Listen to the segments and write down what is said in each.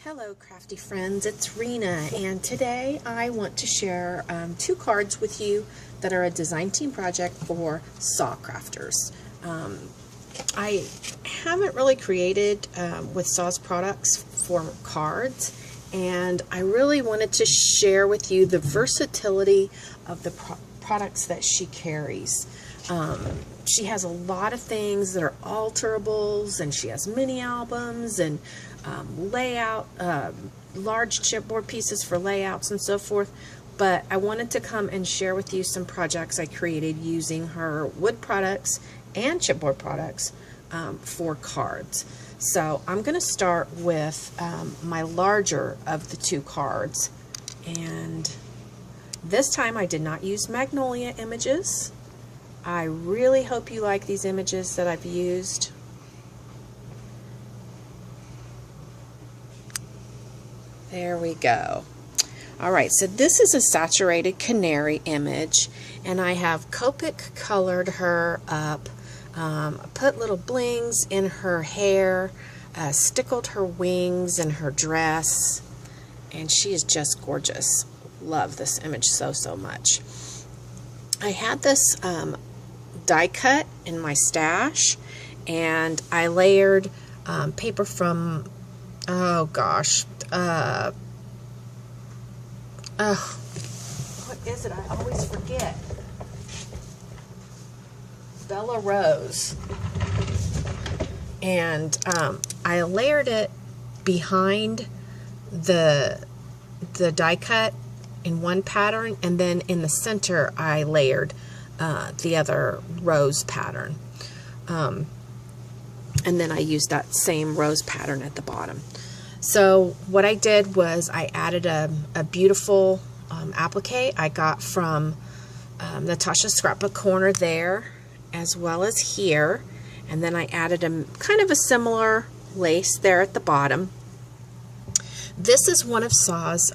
Hello crafty friends, it's Rena, and today I want to share two cards with you that are a design team project for SaCrafters. I haven't really created with Saw's products for cards, and I really wanted to share with you the versatility of the products that she carries. She has a lot of things that are alterables, and she has mini albums and layout, large chipboard pieces for layouts and so forth. But I wanted to come and share with you some projects I created using her wood products and chipboard products for cards. So I'm going to start with my larger of the two cards, and this time I did not use Magnolia images. I really hope you like these images that I've used. There we go. Alright, so this is a saturated canary image, and I have Copic colored her up, put little blings in her hair, stickled her wings and her dress, and she is just gorgeous. Love this image so much. I had this die cut in my stash, and I layered paper from, oh gosh, what is it? I always forget. Bella Rose. And I layered it behind the die cut in one pattern, and then in the center I layered the other rose pattern. And then I used that same rose pattern at the bottom. So what I did was I added a beautiful applique I got from Natasha's Scrapbook Corner there, as well as here. And then I added a kind of a similar lace there at the bottom. This is one of Saw's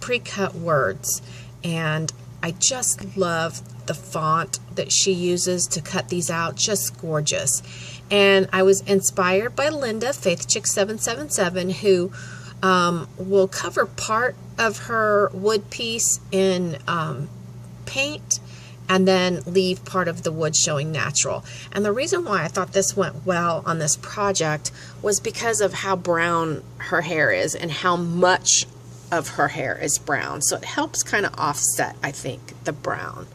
pre-cut words, and I just love the font that she uses to cut these out. Just gorgeous. And I was inspired by Linda, FaithChick777, who will cover part of her wood piece in paint and then leave part of the wood showing natural. And the reason why I thought this went well on this project was because of how brown her hair is and how much of her hair is brown. So it helps kind of offset, I think, the brown.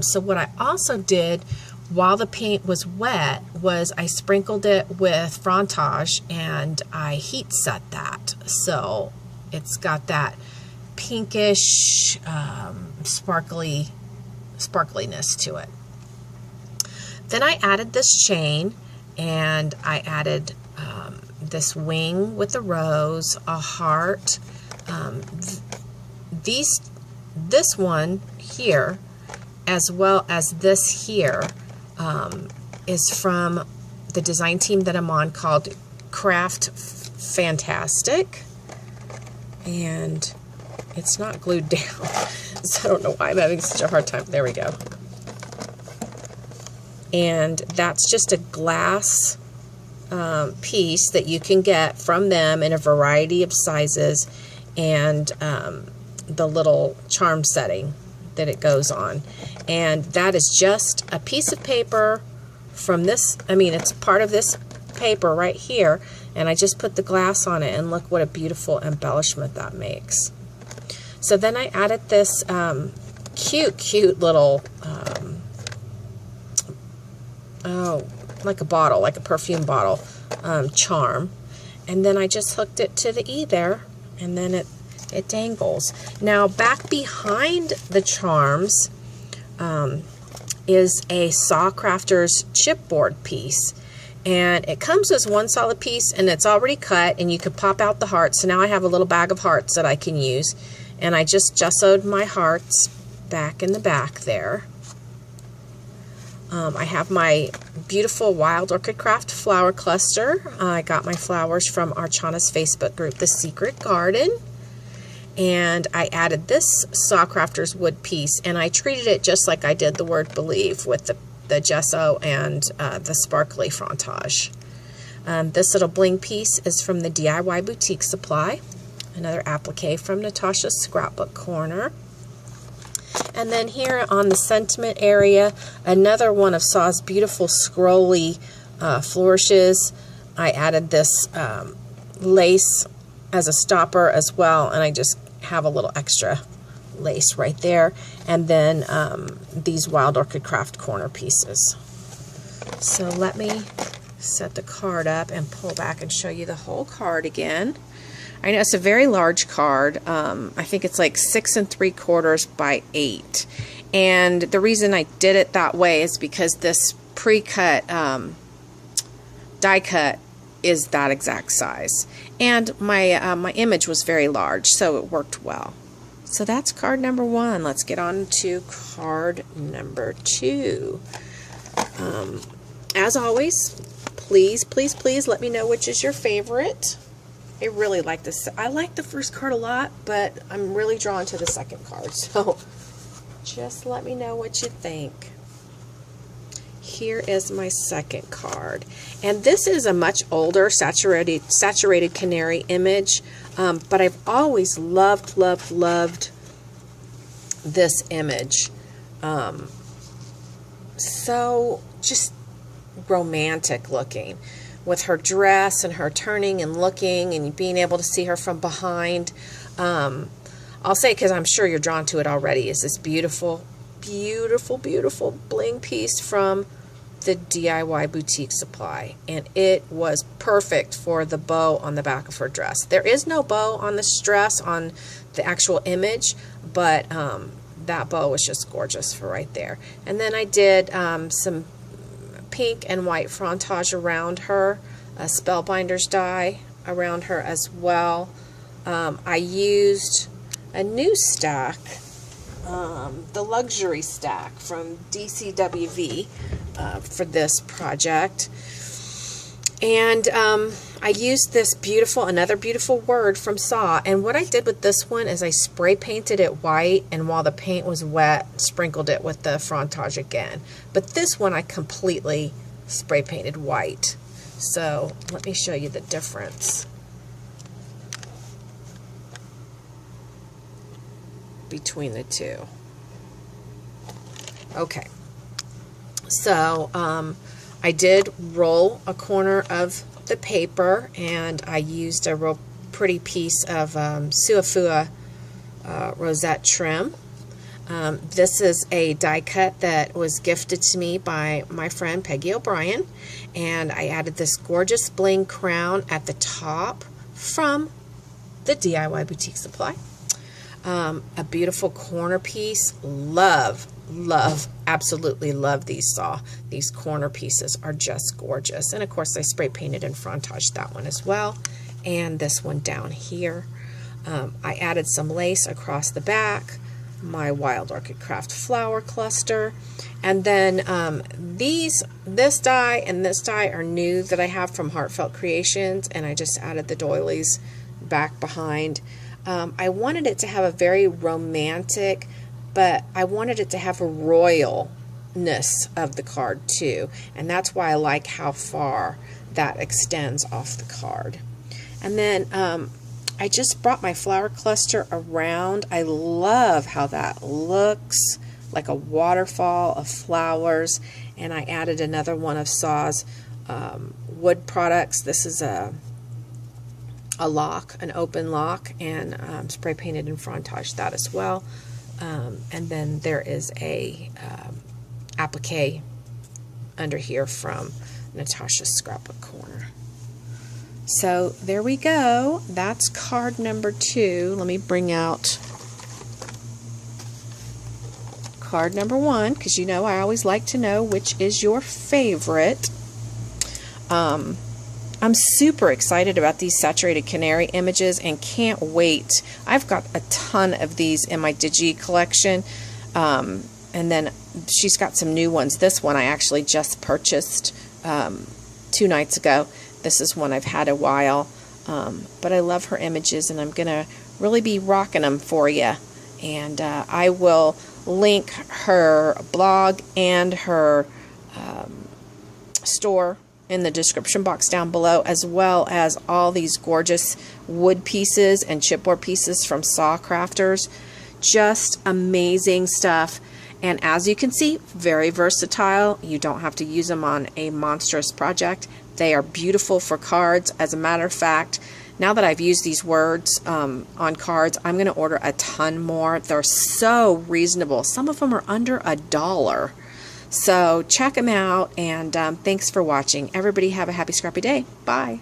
So what I also did while the paint was wet was I sprinkled it with Frontage, and I heat set that. So it's got that pinkish, sparkliness to it. Then I added this chain, and I added this wing with a rose, a heart. This one here, as well as this here, is from the design team that I'm on called Craft Fantastic, and it's not glued down, so I don't know why I'm having such a hard time. There we go. And that's just a glass piece that you can get from them in a variety of sizes, and the little charm setting that it goes on. And that is just a piece of paper from this, it's part of this paper right here, and I just put the glass on it, and look what a beautiful embellishment that makes. So then I added this cute little, like a bottle, like a perfume bottle, charm, and then I just hooked it to the E there, and then it dangles. Now back behind the charms is a SaCrafters chipboard piece, and it comes as one solid piece, and it's already cut, and you could pop out the hearts. So now I have a little bag of hearts that I can use, and I just gessoed my hearts back in the back there. I have my beautiful Wild Orchid Craft flower cluster. I got my flowers from Archana's Facebook group, The Secret Garden. And I added this SaCrafters wood piece, and I treated it just like I did the word believe with the gesso and the sparkly Frontage. This little bling piece is from the DIY Boutique Supply. Another applique from Natasha's Scrapbook Corner. And then here on the sentiment area, another one of Saw's beautiful scrolly flourishes. I added this lace as a stopper as well, and I just have a little extra lace right there. And then these Wild Orchid Craft corner pieces. So let me set the card up and pull back and show you the whole card again. I know it's a very large card. I think it's like 6 3/4 by 8. And the reason I did it that way is because this pre-cut die cut is that exact size. And my my image was very large, so it worked well. So that's card number 1. Let's get on to card number 2. As always, please, please, please let me know which is your favorite. I really like this. I like the first card a lot, but I'm really drawn to the second card. So just let me know what you think. Here is my second card. And this is a much older saturated canary image. But I've always loved this image. So just romantic looking, with her dress and her turning and looking and being able to see her from behind. I'll say, because I'm sure you're drawn to it already, is this beautiful, beautiful, beautiful bling piece from the DIY Boutique Supply. And it was perfect for the bow on the back of her dress. There is no bow on this dress on the actual image, but that bow was just gorgeous for right there. And then I did some pink and white frontage around her, a Spellbinders die around her as well. I used a new stack, the luxury stack from DCWV for this project. And I used this beautiful, another beautiful word from Saw. And what I did with this one is I spray painted it white, and while the paint was wet, sprinkled it with the frontage again. But this one I completely spray painted white. So let me show you the difference between the two. Okay. So I did roll a corner of the paper, and I used a real pretty piece of Suafua rosette trim. This is a die cut that was gifted to me by my friend Peggy O'Brien, and I added this gorgeous bling crown at the top from the DIY Boutique Supply. A beautiful corner piece. Love, absolutely love these Saw. These corner pieces are just gorgeous. And of course I spray painted and frontage that one as well. And this one down here. I added some lace across the back, my Wild Orchid Craft flower cluster. And then this die and this die are new that I have from Heartfelt Creations, and I just added the doilies back behind. I wanted it to have a very romantic, but I wanted it to have a royalness of the card too, and that's why I like how far that extends off the card. And then I just brought my flower cluster around. I love how that looks, like a waterfall of flowers. And I added another one of Saw's wood products. This is a lock, an open lock, and spray painted and frontage that as well. And then there is a applique under here from Natasha's Scrapbook Corner. So there we go. That's card number 2. Let me bring out card number 1, because you know I always like to know which is your favorite. I'm super excited about these saturated canary images and can't wait. I've got a ton of these in my Digi collection. And then she's got some new ones. This one I actually just purchased 2 nights ago. This is one I've had a while. But I love her images, and I'm going to really be rocking them for you. And I will link her blog and her store in the description box down below, as well as all these gorgeous wood pieces and chipboard pieces from SaCrafters. Just amazing stuff. And as you can see, very versatile. You don't have to use them on a monstrous project. They are beautiful for cards. As a matter of fact, now that I've used these words on cards, I'm going to order a ton more. They're so reasonable. Some of them are under $1. So check them out, and thanks for watching. Everybody have a happy scrappy day. Bye.